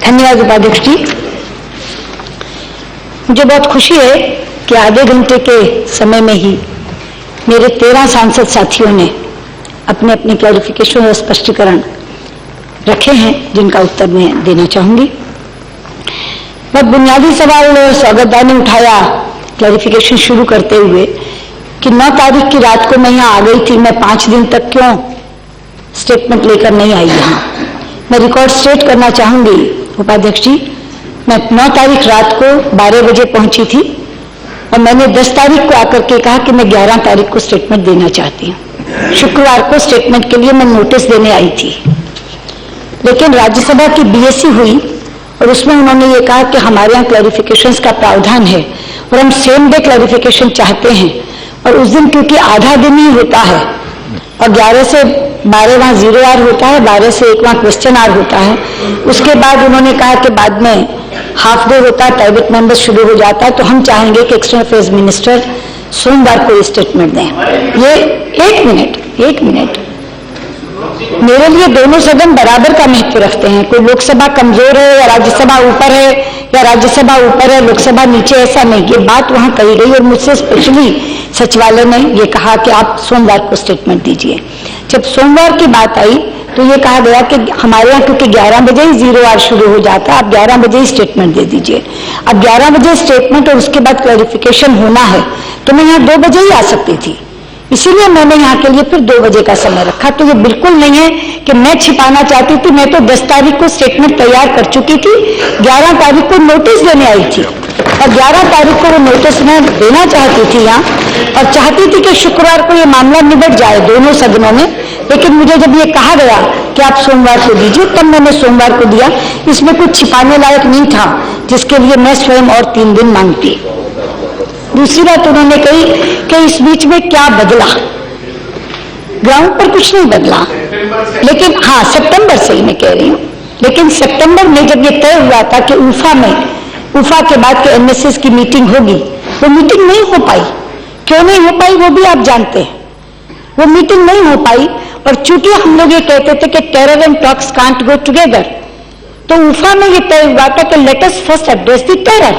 धन्यवाद उपाध्यक्ष जी। मुझे बहुत खुशी है कि आधे घंटे के समय में ही मेरे 13 सांसद साथियों ने अपने अपने क्लैरिफिकेशन और स्पष्टीकरण रखे हैं, जिनका उत्तर मैं देना चाहूंगी। बहुत बुनियादी सवाल स्वागतदा ने उठाया क्लैरिफिकेशन शुरू करते हुए कि 9 तारीख की रात को मैं यहाँ आ गई थी, मैं 5 दिन तक क्यों स्टेटमेंट लेकर नहीं आई यहाँ। मैं रिकॉर्ड स्टेट करना चाहूंगी उपाध्यक्ष जी, मैं 9 तारीख रात को 12 बजे पहुंची थी और मैंने 10 तारीख को आकर के कहा कि मैं 11 तारीख को स्टेटमेंट देना चाहती हूँ। शुक्रवार को स्टेटमेंट के लिए मैं नोटिस देने आई थी, लेकिन राज्यसभा की बीएससी हुई और उसमें उन्होंने ये कहा कि हमारे यहाँ क्लैरिफिकेशंस का प्रावधान है और हम सेम डे क्लैरिफिकेशन चाहते हैं। और उस दिन क्योंकि आधा दिन ही होता है और 11 से 12 वहाँ 0 आवर होता है, 12 से 1 वहाँ क्वेश्चन आवर होता है। उसके बाद उन्होंने कहा कि बाद में हाफ डे होता है, प्राइवेट मेंबर्स शुरू हो जाता है, तो हम चाहेंगे कि एक्सटर्नल अफेयर्स मिनिस्टर सोमवार को स्टेटमेंट दें। ये एक मिनट मेरे लिए दोनों सदन बराबर का महत्व रखते हैं। कोई लोकसभा कमजोर है या राज्यसभा ऊपर है या राज्यसभा ऊपर है लोकसभा नीचे, ऐसा नहीं। ये बात वहां कही गई और मुझसे स्पेशली सचिवालय ने ये कहा कि आप सोमवार को स्टेटमेंट दीजिए। जब सोमवार की बात आई तो ये कहा गया कि हमारे यहाँ क्योंकि 11 बजे ही 0 आवर शुरू हो जाता है, आप 11 बजे ही स्टेटमेंट दे दीजिए। अब 11 बजे स्टेटमेंट और उसके बाद क्लैरिफिकेशन होना है तो मैं यहाँ 2 बजे ही आ सकती थी, इसीलिए मैंने यहाँ के लिए फिर 2 बजे का समय रखा। तो ये बिल्कुल नहीं है कि मैं छिपाना चाहती थी, मैं तो 10 तारीख को स्टेटमेंट तैयार कर चुकी थी, 11 तारीख को नोटिस देने आई थी और 11 तारीख को वो नोटिस मैं देना चाहती थी यहाँ और चाहती थी कि शुक्रवार को ये मामला निबट जाए दोनों सदनों में। लेकिन मुझे जब ये कहा गया कि आप सोमवार को दीजिए, तब मैंने सोमवार को दिया। इसमें कुछ छिपाने लायक नहीं था जिसके लिए मैं स्वयं और 3 दिन मांगती। दूसरी बात उन्होंने कही कि इस बीच में क्या बदला। ग्राउंड पर कुछ नहीं बदला, लेकिन हाँ सितंबर से ही मैं कह रही हूँ, लेकिन सितंबर में जब ये तय हुआ था कि उफा के बाद के एनएसएस की मीटिंग होगी, वो मीटिंग नहीं हो पाई। क्यों नहीं हो पाई वो भी आप जानते हैं, वो मीटिंग नहीं हो पाई। और चूंकि हम लोग ये कहते थे कि terror and talks can't go together, तो उफा में ये तय हुआ था कि let us first address the terror.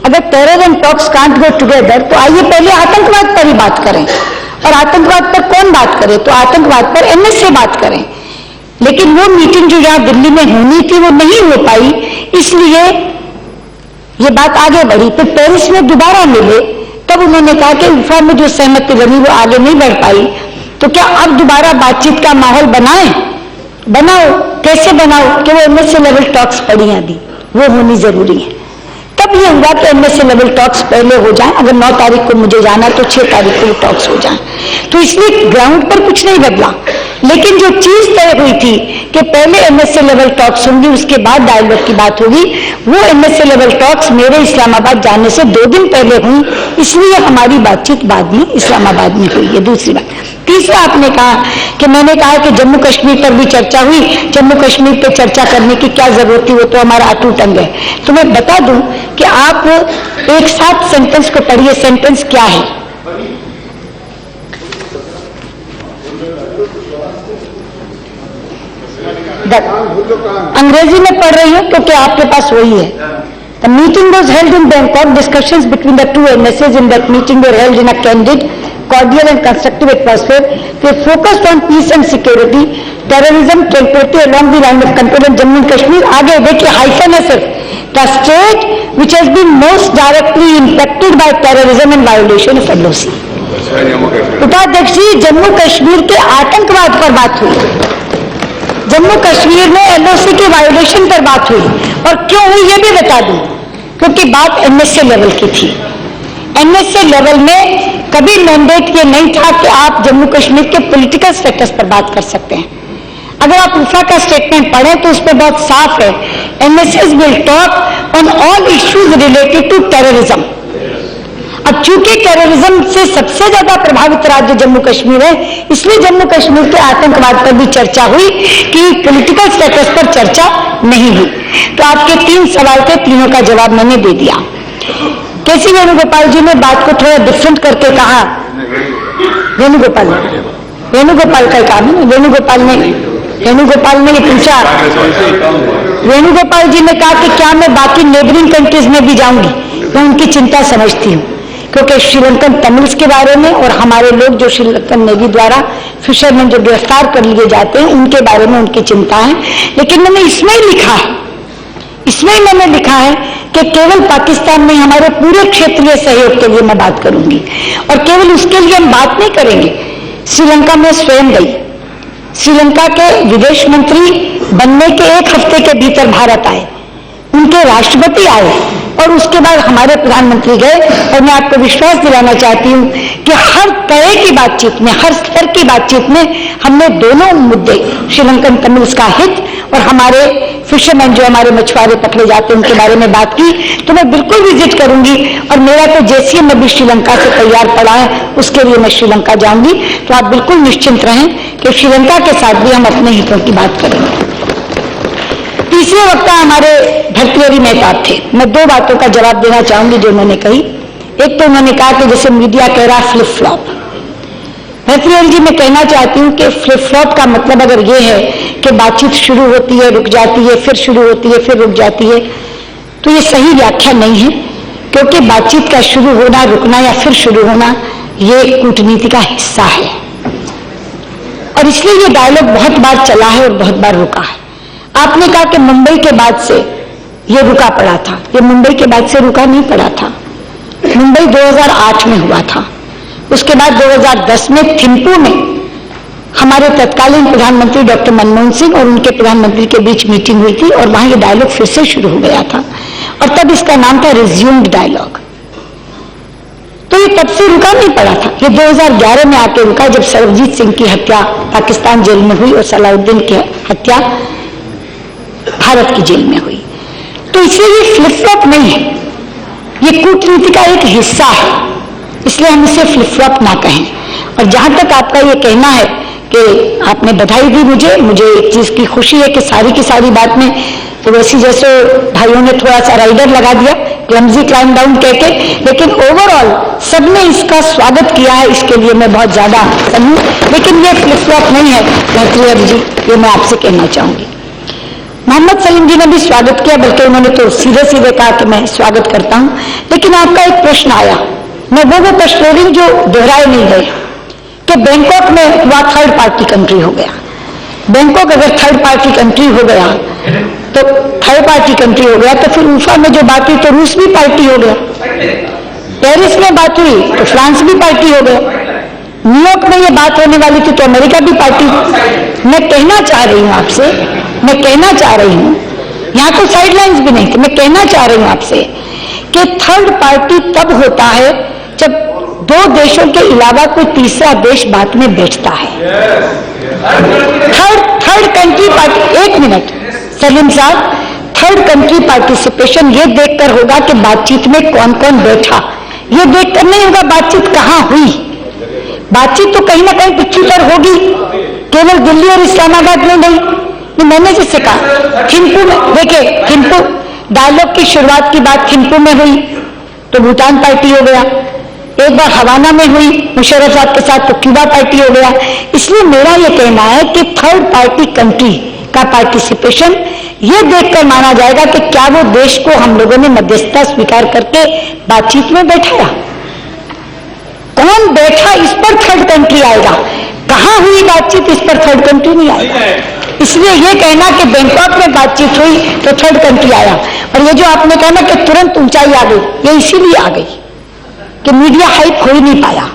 अगर terror and talks can't go together तो आइए पहले आतंकवाद पर ही बात करें। और आतंकवाद पर कौन बात करे, तो आतंकवाद पर एनएसए बात करें। लेकिन वो मीटिंग जो यहाँ दिल्ली में होनी थी वो नहीं हो पाई, इसलिए ये बात आगे बढ़ी। फिर पेरिस में दोबारा मिले, तब उन्होंने कहा कि उफा में जो सहमति बनी वो आगे नहीं बढ़ पाई, तो क्या अब दोबारा बातचीत का माहौल बनाओ। कैसे बनाओ कि वो एमएसए लेवल टॉक्स पड़ी अभी, वो होनी जरूरी है। तब ये हुआ कि एमएसए लेवल टॉक्स पहले हो जाए, अगर 9 तारीख को मुझे जाना तो 6 तारीख को टॉक्स हो जाए। तो इसलिए ग्राउंड पर कुछ नहीं बदला, लेकिन जो चीज तय हुई थी कि पहले एमएसए लेवल टॉक्स होंगी, उसके बाद डायलॉग की बात होगी, वो एमएसए लेवल टॉक्स मेरे इस्लामाबाद जाने से 2 दिन पहले हुई, इसलिए हमारी बातचीत बाद में इस्लामाबाद में हुई है। दूसरी बात, तीसरा आपने कहा कि मैंने कहा कि जम्मू कश्मीर पर भी चर्चा हुई, जम्मू कश्मीर पर चर्चा करने की क्या जरूरत थी, वो तो हमारा अटूट अंग है। तो मैं बता दूं कि आप एक साथ सेंटेंस को पढ़िए। सेंटेंस क्या है? अंग्रेजी में पढ़ रही हूं क्योंकि आपके पास वही है। The meeting was held in Bangkok. Discussions between the two MSAs in that meeting were held in a candid, cordial and constructive atmosphere. They focused on peace and security, terrorism, tranquility along the line of control in Jammu and Kashmir. आगे देखिए hyphen है सिर्फ, the state which has been most directly impacted by terrorism and violation of LOC. उपाध्यक्ष जी, जम्मू कश्मीर के आतंकवाद पर बात हुई, जम्मू कश्मीर में एलओसी के वायोलेशन पर बात हुई। और क्यों हुई ये भी बता दूं, क्योंकि बात एमएसए लेवल की थी। एमएसए लेवल में कभी मैंडेट ये नहीं था कि आप जम्मू कश्मीर के पॉलिटिकल स्टेटस पर बात कर सकते हैं। अगर आप उफा का स्टेटमेंट पढ़ें तो उसमें बहुत साफ है, MSS will talk on all issues related to terrorism. अब चूंकि टेररिज्म से सबसे ज्यादा प्रभावित राज्य जम्मू कश्मीर है, इसलिए जम्मू कश्मीर के आतंकवाद पर भी चर्चा हुई कि पॉलिटिकल स्टेटस पर चर्चा नहीं हुई। तो आपके 3 सवाल थे, तीनों का जवाब मैंने दे दिया। केसी वेणुगोपाल जी ने बात को थोड़ा डिफरेंट करके कहा। वेणुगोपाल का काम है, वेणुगोपाल ने वेणुगोपाल ने ये पूछा, वेणुगोपाल जी ने कहा कि क्या मैं बाकी नेबरिंग कंट्रीज में भी जाऊंगी? मैं उनकी चिंता समझती हूँ, क्योंकि श्रीलंकन तमिल्स के बारे में और हमारे लोग जो श्रीलंकन नेवी द्वारा फिशरमैन जो गिरफ्तार कर लिए जाते हैं उनके बारे में उनकी चिंता है। लेकिन मैंने इसमें ही लिखा है, इसमें मैंने लिखा है कि केवल पाकिस्तान में हमारे पूरे क्षेत्रीय सहयोग के लिए मैं बात करूंगी, और केवल उसके लिए हम बात नहीं करेंगे। श्रीलंका में स्वयं गई, श्रीलंका के विदेश मंत्री बनने के एक हफ्ते के भीतर भारत आए, उनके राष्ट्रपति आए और उसके बाद हमारे प्रधानमंत्री गए। और मैं आपको विश्वास दिलाना चाहती हूं कि हर तरह की बातचीत में, हर स्तर की बातचीत में हमने दोनों मुद्दे, श्रीलंकन तमिल्स का हित और हमारे फिशरमैन जो हमारे मछुआरे पकड़े जाते हैं उनके बारे में बात की। तो मैं बिल्कुल विजिट करूंगी, और मेरा तो जेसीएम में भी श्रीलंका से तैयार पड़ा है, उसके लिए मैं श्रीलंका जाऊंगी। तो आप बिल्कुल निश्चिंत रहें कि श्रीलंका के साथ भी हम अपने हितों की बात करेंगे। तीसरे वक्ता हमारे भर्तृहरि मेहताब थे। मैं दो बातों का जवाब देना चाहूंगी जो उन्होंने कही। एक तो उन्होंने कहा कि जैसे मीडिया कह रहा फ्लिप फ्लॉप, भर्तृहरि जी मैं कहना चाहती हूं कि फ्लिप फ्लॉप का मतलब अगर ये है कि बातचीत शुरू होती है, रुक जाती है, फिर शुरू होती है, फिर रुक जाती है, तो ये सही व्याख्या नहीं है, क्योंकि बातचीत का शुरू होना, रुकना या फिर शुरू होना ये कूटनीति का हिस्सा है। और इसलिए ये डायलॉग बहुत बार चला है और बहुत बार रुका है। आपने कहा कि मुंबई के बाद से ये रुका पड़ा था, ये मुंबई के बाद से रुका नहीं पड़ा था। मुंबई 2008 में हुआ था, उसके बाद 2010 में थिम्पू में हमारे तत्कालीन प्रधानमंत्री डॉक्टर मनमोहन सिंह और उनके प्रधानमंत्री के बीच मीटिंग हुई थी, और वहां ये डायलॉग फिर से शुरू हो गया था, और तब इसका नाम था रिज्यूम्ड डायलॉग। तो ये तब से रुका नहीं पड़ा था, ये 2011 में आके रुका, जब सरबजीत सिंह की हत्या पाकिस्तान जेल में हुई और सलाउद्दीन की हत्या भारत की जेल में हुई। तो इसलिए ये फ्लिप फ्लॉप नहीं है, ये कूटनीति का एक हिस्सा है, इसलिए हम इसे फ्लिप फ्लॉप ना कहें। और जहां तक आपका ये कहना है कि आपने बधाई दी मुझे एक चीज की खुशी है कि सारी की सारी बात में तो वैसी जैसे भाइयों ने थोड़ा सा राइडर लगा दिया, क्लमजी क्लाइम डाउन कहके, लेकिन ओवरऑल सबने इसका स्वागत किया है, इसके लिए मैं बहुत ज्यादा हूं। लेकिन ये फ्लिप फ्लॉप नहीं है भर्तृहरि जी, ये मैं आपसे कहना चाहूंगी। मोहम्मद सलीम जी ने भी स्वागत किया, बल्कि उन्होंने तो सीधे सीधे कहा कि मैं स्वागत करता हूं। लेकिन आपका एक प्रश्न आया, मैं वो प्रश्न ले रही हूं जो दोहराए नहीं गए, कि बैंकॉक में हुआ थर्ड पार्टी कंट्री हो गया। बैंकॉक अगर थर्ड पार्टी कंट्री हो गया तो थर्ड पार्टी कंट्री हो गया, तो फिर उफा में जो बात हुई तो रूस भी पार्टी हो गया, पेरिस में बात हुई तो फ्रांस भी पार्टी हो गया, न्यूयॉर्क में ये बात होने वाली थी तो अमेरिका भी पार्टी। मैं कहना चाह रही हूं आपसे, मैं कहना चाह रही हूं, यहां तो साइडलाइंस भी नहीं थी, मैं कहना चाह रही हूं आपसे कि थर्ड पार्टी तब होता है जब दो देशों के अलावा कोई तीसरा देश बात में बैठता है। थर्ड कंट्री पार्टी, एक मिनट सलीम साहब, थर्ड कंट्री पार्टिसिपेशन ये देखकर होगा कि बातचीत में कौन कौन बैठा, ये देखकर नहीं होगा बातचीत कहां हुई। बातचीत तो कहीं ना कहीं पिछली पर होगी, केवल दिल्ली और इस्लामाबाद में नहीं। मैंने जिससे कहा थिम्पू में, देखिए थिम्पू डायलॉग की शुरुआत की बात थिम्पू में हुई तो भूटान पार्टी हो गया, एक बार हवाना में हुई मुशर्रफ साहब के साथ तो क्यूबा पार्टी हो गया। इसलिए मेरा यह कहना है कि थर्ड पार्टी कंट्री का पार्टिसिपेशन यह देखकर माना जाएगा कि क्या वो देश को हम लोगों ने मध्यस्थता स्वीकार करके बातचीत में बैठाया, कौन बैठा इस पर थर्ड कंट्री आएगा, कहां हुई बातचीत इस पर थर्ड कंट्री नहीं आएगा। इसलिए यह कहना कि बैंकॉक में बातचीत हुई तो थर्ड कंट्री आया, और ये जो आपने कहा ना कि तुरंत ऊंचाई आ गई, ये इसीलिए आ गई कि मीडिया हाइप हो ही नहीं पाया।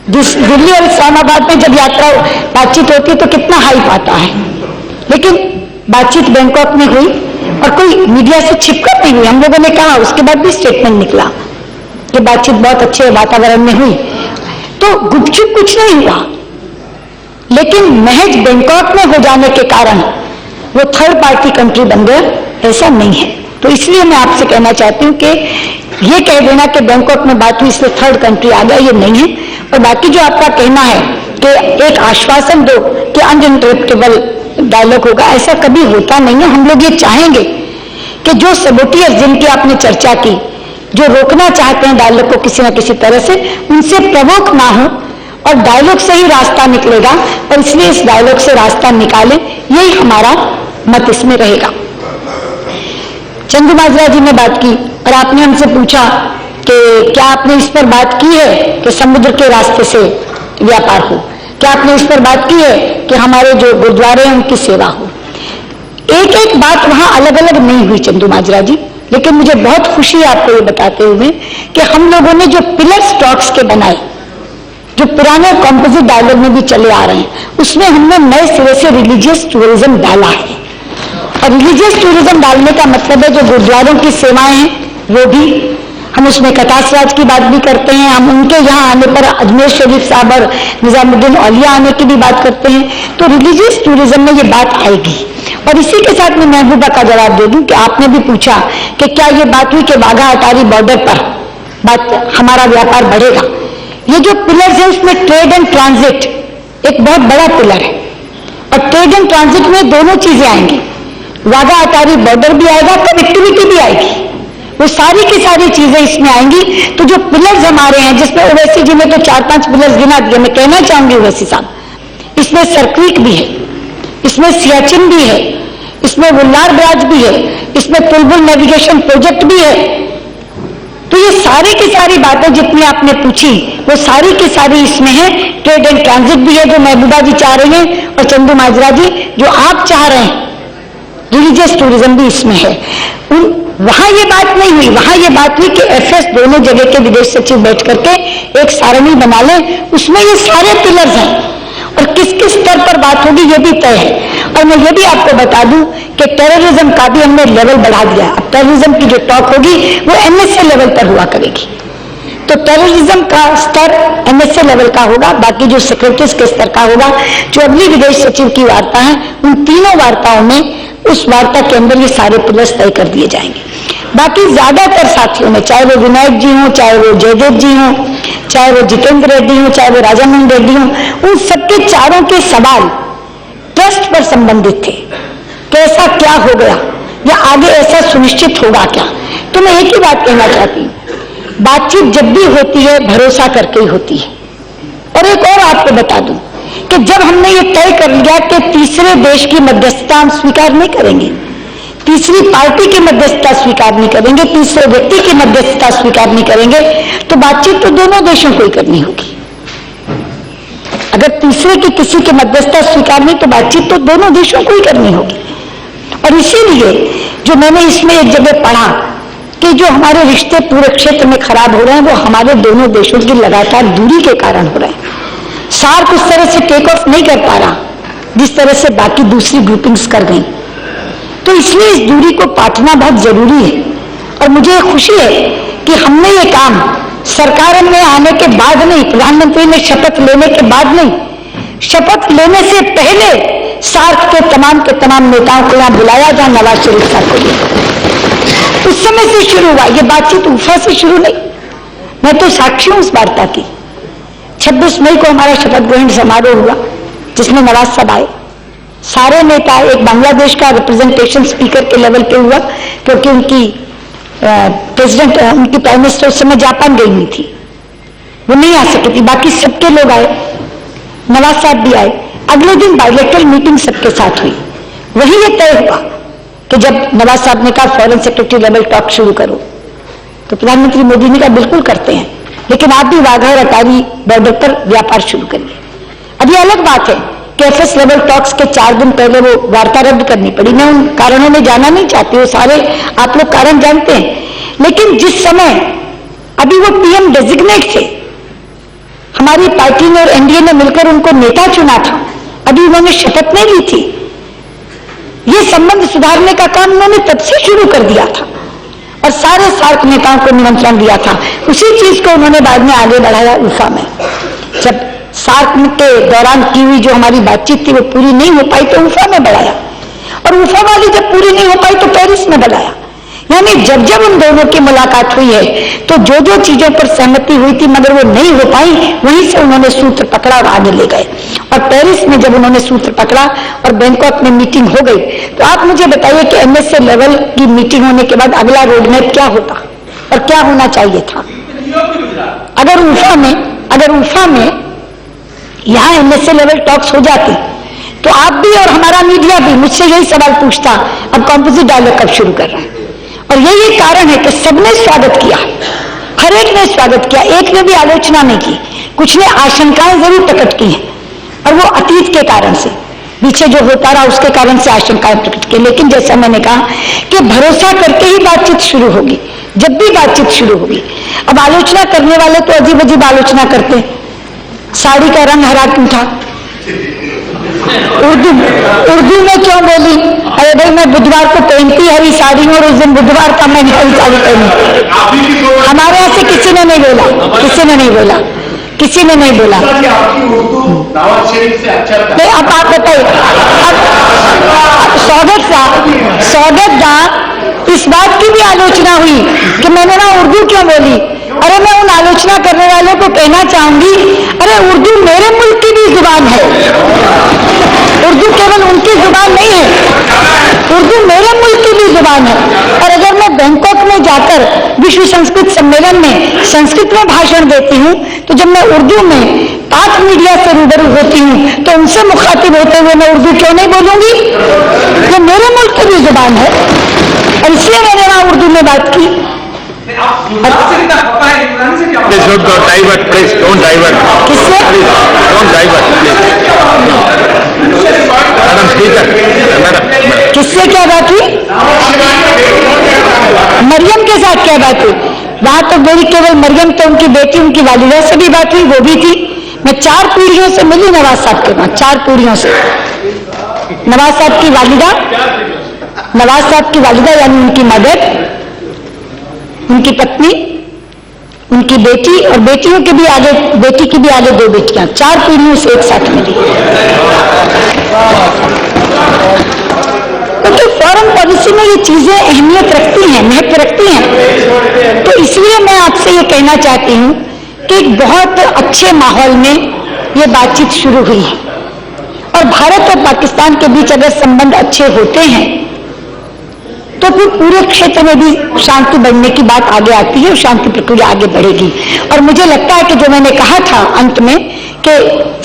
दिल्ली और इस्लामाबाद में जब यात्रा बातचीत होती है तो कितना हाइप आता है, लेकिन बातचीत बैंकॉक में हुई और कोई मीडिया से छिपकर नहीं हुई। हम लोगों ने कहा, उसके बाद भी स्टेटमेंट निकला कि बातचीत बहुत अच्छे वातावरण में हुई, तो गुपचुप कुछ नहीं हुआ। लेकिन महज बैंकॉक में हो जाने के कारण वो थर्ड पार्टी कंट्री बन गया, ऐसा नहीं है। तो इसलिए मैं आपसे कहना चाहती हूं कि ये कह देना कि बैंकॉक में बात हुई इसलिए थर्ड कंट्री आ गया, ये नहीं है। और बाकी जो आपका कहना है कि एक आश्वासन दो कि अनइंटरप्टेबल डायलॉग होगा, ऐसा कभी होता नहीं है। हम लोग ये चाहेंगे कि जो सबोटियर जिनकी आपने चर्चा की, जो रोकना चाहते हैं डायलॉग को किसी न किसी तरह से, उनसे प्रवोक ना हो और डायलॉग से ही रास्ता निकलेगा, और इसलिए इस डायलॉग से रास्ता निकालें, यही हमारा मत इसमें रहेगा। चंदूमाजरा जी ने बात की और आपने हमसे पूछा कि क्या आपने इस पर बात की है कि समुद्र के रास्ते से व्यापार हो, क्या आपने इस पर बात की है कि हमारे जो गुरुद्वारे हैं उनकी सेवा हो। एक एक बात वहां अलग अलग नहीं हुई चंदूमाजरा जी, लेकिन मुझे बहुत खुशी है आपको ये बताते हुए कि हम लोगों ने जो पिलर स्टॉक्स के बनाए, जो पुराने कॉम्पोजिट डायलॉग में भी चले आ रहे हैं, उसमें हमने नए सिरे से रिलीजियस टूरिज्म डाला है। और रिलीजियस टूरिज्म डालने का मतलब है जो गुरुद्वारों की सेवाएं हैं वो भी, हम उसमें कथासराज की बात भी करते हैं, हम उनके यहाँ आने पर अजमेर शरीफ साहब और निजामुद्दीन औलिया आने की भी बात करते हैं। तो रिलीजियस टूरिज्म में ये बात आएगी। और इसी के साथ मैं महबूबा का जवाब दे दूं कि आपने भी पूछा कि क्या ये बात हुई कि वाघा अटारी बॉर्डर पर बात हमारा व्यापार बढ़ेगा। ये जो पिलर्स है उसमें ट्रेड एंड ट्रांजिट एक बहुत बड़ा पिलर है, और ट्रेड एंड ट्रांजिट में दोनों चीजें आएंगी, वाघा अटारी बॉर्डर भी आएगा, कनेक्टिविटी भी आएगी, वो सारी की सारी चीजें इसमें आएंगी। तो जो पिलर्स हमारे हैं, जिसमें ओवैसी जी ने तो 4-5 पिलर्स गिना दिए, मैं कहना चाहूंगी ओवैसी साहब, इसमें सरक्रीक भी है, इसमें सियाचिन भी है, इसमें वुल्लार ब्राज भी है, इसमें पुलबुल नेविगेशन प्रोजेक्ट भी है। तो ये सारी की सारी बातें जितनी आपने पूछी वो सारी की सारी इसमें है। ट्रेड एंड ट्रांजिट भी है जो महबूबा जी चाह रहे हैं, और चंदूमाजरा जी जो आप चाह रहे हैं, रिलीजियस टूरिज्म भी इसमें है। वहां ये बात नहीं हुई, वहां ये बात हुई कि एफएस दोनों जगह के विदेश सचिव बैठ करके एक सारणी बना लें, उसमें ये सारे पिलर्स हैं, और किस किस स्तर पर बात होगी ये भी तय है। और मैं ये भी आपको बता दूं कि टेररिज्म का भी हमने लेवल बढ़ा दिया। अब टेररिज्म की जो टॉक होगी वो एमएसए लेवल पर हुआ करेगी। तो टेररिज्म का स्तर एमएसए लेवल का होगा, बाकी जो सेक्रेटरीज के स्तर का होगा। जो अगली विदेश सचिव की वार्ता है, उन तीनों वार्ताओं में उस वार्ता के अंदर ये सारे पिलर्स तय कर दिए जाएंगे। बाकी ज्यादातर साथियों ने, चाहे वो विनायक जी हों, चाहे वो जयदेव जी हों, चाहे वो जितेंद्र रेड्डी हों, चाहे वो राजामोहन रेड्डी हों, उन सबके चारों के सवाल ट्रस्ट पर संबंधित थे। कैसा क्या हो गया या आगे ऐसा सुनिश्चित होगा क्या। तो मैं एक ही बात कहना चाहती हूँ, बातचीत जब भी होती है भरोसा करके ही होती है। और एक और आपको बता दूं कि जब हमने ये तय कर लिया कि तीसरे देश की मध्यस्थता हम स्वीकार नहीं करेंगे, तीसरी पार्टी की मध्यस्थता स्वीकार नहीं करेंगे, तीसरे व्यक्ति की मध्यस्थता स्वीकार नहीं करेंगे, तो बातचीत तो दोनों देशों को ही करनी होगी। अगर तीसरे की किसी की मध्यस्थता स्वीकार नहीं तो बातचीत तो दोनों देशों को ही करनी होगी। और इसीलिए जो मैंने इसमें एक जगह पढ़ा कि जो हमारे रिश्ते पूरे क्षेत्र में खराब हो रहे हैं वो हमारे दोनों देशों की लगातार दूरी के कारण हो रहे हैं। सार्क उस तरह से टेक ऑफ नहीं कर पा रहा जिस तरह से बाकी दूसरी ग्रुपिंग्स कर गई। तो इसलिए इस दूरी को पाटना बहुत जरूरी है। और मुझे खुशी है कि हमने ये काम सरकार में आने के बाद नहीं, प्रधानमंत्री ने शपथ लेने के बाद नहीं, शपथ लेने से पहले सार्क के तमाम नेताओं को यहां बुलाया, जहां नवाज शरीफ साहब को लिया। उस समय से शुरू हुआ ये बातचीत, उफा से शुरू नहीं। मैं तो साक्षी हूं उस वार्ता की। 26 मई को हमारा शपथ ग्रहण समारोह हुआ जिसमें नवाज साहब आए, सारे नेता, एक बांग्लादेश का रिप्रेजेंटेशन स्पीकर के लेवल पे हुआ क्योंकि उनकी प्रेसिडेंट, उनकी प्राइम मिनिस्टर उस समय जापान गई हुई थी, वो नहीं आ सकी थी। बाकी सबके लोग आए, नवाज साहब भी आए। अगले दिन बायलैटरल मीटिंग सबके साथ हुई। वही ये तय हुआ कि जब नवाज साहब ने कहा फॉरेन सेक्रेटरी लेवल टॉक शुरू करो, तो प्रधानमंत्री मोदी ने कहा बिल्कुल करते हैं, लेकिन आप भी वाघा और अटारी बॉर्डर पर व्यापार शुरू करिए। अब ये अलग बात है कि एफएस लेवल टॉक्स के 4 दिन पहले वो वार्ता रद्द करनी पड़ी। मैं उन कारणों में जाना नहीं चाहती, वो सारे आप लोग कारण जानते हैं। लेकिन जिस समय अभी वो पीएम डेजिग्नेट थे, हमारी पार्टी ने और एनडीए ने मिलकर उनको नेता चुना था, अभी उन्होंने शपथ नहीं ली थी। ये संबंध सुधारने का काम उन्होंने तब से शुरू कर दिया था और सारे सार्क नेताओं को निमंत्रण दिया था। उसी चीज को उन्होंने बाद में आगे बढ़ाया उफा में। जब सार्क के दौरान की हुई जो हमारी बातचीत थी वो पूरी नहीं हो पाई तो उफा में बढ़ाया, और उफा वाली जब पूरी नहीं हो पाई तो पेरिस में बढ़ाया। यानी जब जब उन दोनों की मुलाकात हुई है तो जो जो चीजों पर सहमति हुई थी मगर वो नहीं हो पाई, वहीं से उन्होंने सूत्र पकड़ा और आगे ले गए। और पेरिस में जब उन्होंने सूत्र पकड़ा और बैंकॉक में मीटिंग हो गई, तो आप मुझे बताइए कि एमएसए लेवल की मीटिंग होने के बाद अगला रोडमैप क्या होता और क्या होना चाहिए था। अगर उफा में यहाँ एमएसए लेवल टॉक्स हो जाती तो आप भी और हमारा मीडिया भी मुझसे यही सवाल पूछता, अब कॉम्पोजिट डायलॉग कब शुरू कर रहे हैं। और यही कारण है कि सबने स्वागत किया, हर एक ने स्वागत किया, एक ने भी आलोचना नहीं की। कुछ ने आशंकाएं जरूर प्रकट की हैं, और वो अतीत के कारण से, पीछे जो होता रहा उसके कारण से आशंकाएं प्रकट की। लेकिन जैसा मैंने कहा कि भरोसा करके ही बातचीत शुरू होगी, जब भी बातचीत शुरू होगी। अब आलोचना करने वाले तो अजीब अजीब आलोचना करते हैं, साड़ी का रंग हरा क्यों था, उर्दू में क्यों बोली, अरे भाई मैं बुधवार को पहनती हरी साड़ी और उस दिन बुधवार का मैंने हरी साड़ी पहनी। हमारे यहाँ से किसी ने नहीं बोला, किसी ने नहीं बोला, किसी ने नहीं बोला। नहीं, अब आप बताइए, स्वागत दा इस बात की भी आलोचना हुई कि मैंने ना उर्दू क्यों बोली। अरे मैं उन आलोचना करने वालों को कहना चाहूंगी, अरे उर्दू मेरे मुल्क की भी जुबान है, उर्दू केवल उनकी जुबान नहीं है, उर्दू मेरे मुल्क की भी जुबान है। और अगर मैं बैंकॉक में जाकर विश्व संस्कृत सम्मेलन में संस्कृत में भाषण देती हूँ, तो जब मैं उर्दू में पाक मीडिया से रूबरू होती हूँ तो उनसे मुखातिब होते हुए मैं उर्दू क्यों नहीं बोलूंगी, ये मेरे मुल्क की भी जुबान है, और इसलिए मैंने वहां उर्दू में बात की। किससे क्या बात हुई, मरियम के साथ क्या बात हुई? वहां तो मेरी केवल मरियम तो उनकी बेटी, उनकी वालिदा से भी बात हुई, वो भी थी। मैं 4 पीढ़ियों से मिली नवाज साहब के वहां, 4 पीढ़ियों से। नवाज साहब की वालिदा यानी उनकी मदर, उनकी पत्नी, उनकी बेटी और बेटियों के भी आगे, बेटी की भी आगे 2 बेटियां, 4 पीढ़ियों से एक साथ मिली। क्योंकि फॉरेन पॉलिसी में ये चीजें अहमियत रखती हैं, महत्व रखती हैं। तो इसलिए मैं आपसे ये कहना चाहती हूं कि एक बहुत अच्छे माहौल में ये बातचीत शुरू हुई है, और भारत और पाकिस्तान के बीच अगर संबंध अच्छे होते हैं तो फिर पूरे क्षेत्र में भी शांति बढ़ने की बात आगे आती है और शांति प्रक्रिया आगे बढ़ेगी। और मुझे लगता है कि जो मैंने कहा था अंत में कि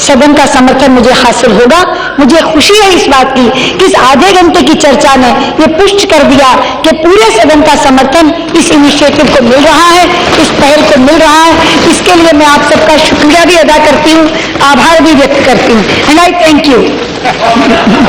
सदन का समर्थन मुझे हासिल होगा, मुझे खुशी है इस बात की कि इस आधे घंटे की चर्चा ने ये पुष्ट कर दिया कि पूरे सदन का समर्थन इस इनिशिएटिव को मिल रहा है, इस पहल को मिल रहा है। इसके लिए मैं आप सबका शुक्रिया भी अदा करती हूँ, आभार भी व्यक्त करती हूँ, एंड आई थैंक यू।